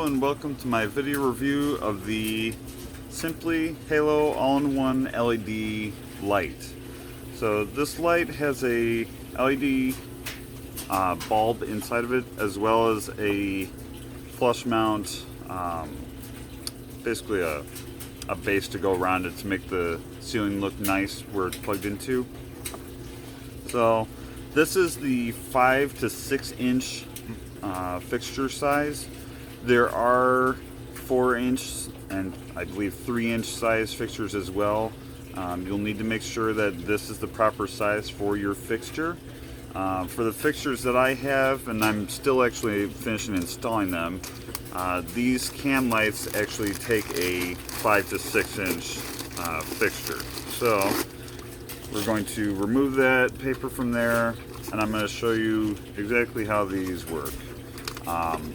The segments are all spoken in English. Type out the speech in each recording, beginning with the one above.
Hello and welcome to my video review of the Simply Halo all-in-one LED light. So this light has a LED bulb inside of it, as well as a flush mount, basically a base to go around it to make the ceiling look nice where it's plugged into. So this is the 5 to 6 inch fixture size. There are 4-inch and I believe 3-inch size fixtures as well. You'll need to make sure that this is the proper size for your fixture. For the fixtures that I have, and I'm still actually finishing installing them, these can lights actually take a 5 to 6 inch fixture. So we're going to remove that paper from there, and I'm going to show you exactly how these work.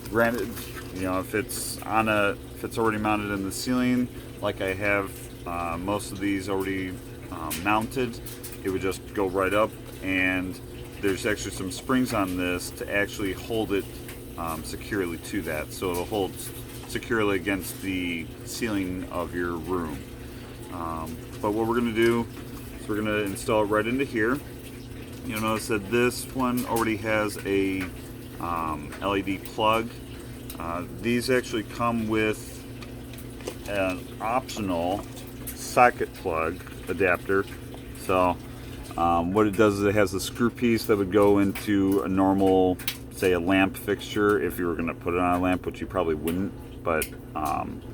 Granted, you know, if it's already mounted in the ceiling, like I have most of these already mounted, it would just go right up, and there's actually some springs on this to actually hold it securely to that, so it'll hold securely against the ceiling of your room. But what we're going to do is we're going to install it right into here. You'll notice that this one already has a LED plug. These actually come with an optional socket plug adapter. So what it does is it has a screw piece that would go into a normal, say, a lamp fixture if you were going to put it on a lamp, which you probably wouldn't, but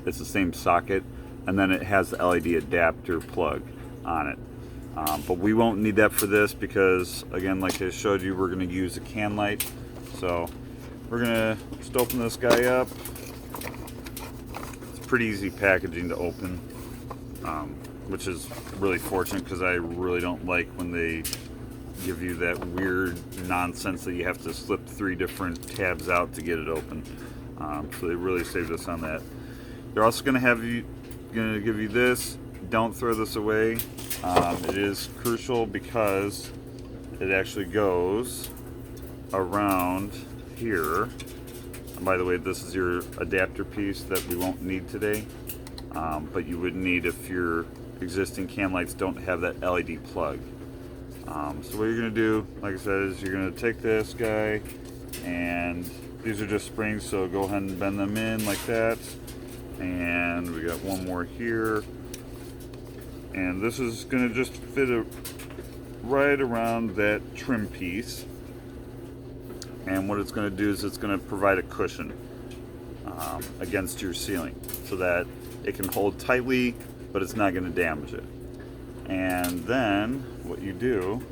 it's the same socket, and then it has the LED adapter plug on it. But we won't need that for this because, again, like I showed you, we're going to use a can light. So we're going to just open this guy up. It's pretty easy packaging to open, which is really fortunate because I really don't like when they give you that weird nonsense that you have to slip 3 different tabs out to get it open. So they really saved us on that. They're also going to give you this. Don't throw this away. It is crucial because it actually goes around here. And by the way, this is your adapter piece that we won't need today, but you would need if your existing can lights don't have that LED plug. So what you're going to do, like I said, is you're going to take this guy, and these are just springs, so go ahead and bend them in like that. And we got one more here, and this is going to just fit right around that trim piece. And what it's going to do is it's going to provide a cushion against your ceiling so that it can hold tightly, but it's not going to damage it. And then what you do,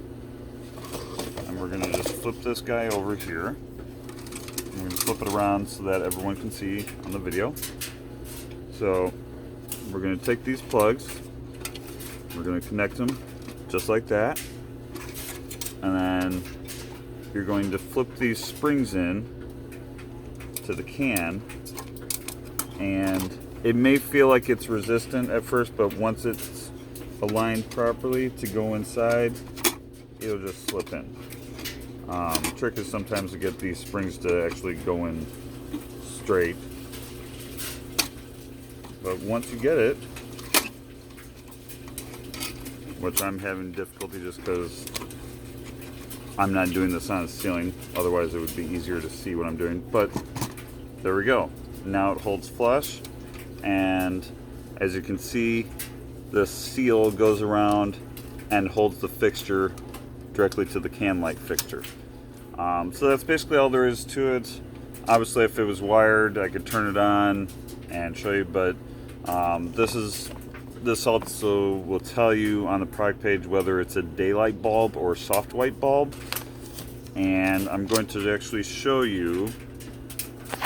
and we're going to just flip this guy over here. We're going to flip it around so that everyone can see on the video. So we're going to take these plugs, we're going to connect them just like that, and then you're going to flip these springs in to the can, and it may feel like it's resistant at first, but once it's aligned properly to go inside, it'll just slip in. The trick is sometimes to get these springs to actually go in straight, but once you get it, which I'm having difficulty just because I'm not doing this on a ceiling, otherwise it would be easier to see what I'm doing, but there we go. Now it holds flush, and as you can see, the seal goes around and holds the fixture directly to the can light fixture. So that's basically all there is to it. Obviously, if it was wired, I could turn it on and show you, but this also will tell you on the product page whether it's a daylight bulb or soft white bulb. And I'm going to actually show you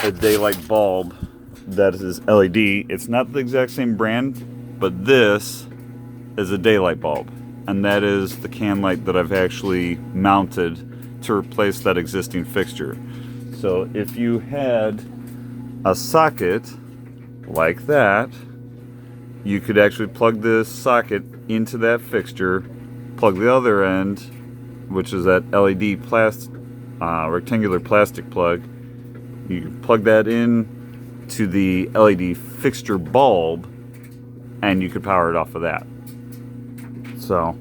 a daylight bulb that is LED. It's not the exact same brand, but this is a daylight bulb. And that is the can light that I've actually mounted to replace that existing fixture. So if you had a socket like that, you could actually plug this socket into that fixture, plug the other end, which is that LED rectangular plastic plug. You plug that in to the LED fixture bulb, and you could power it off of that. So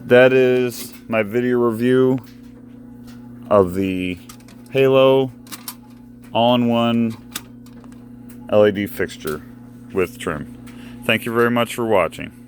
that is my video review of the Halo all-in-one LED fixture with trim. Thank you very much for watching.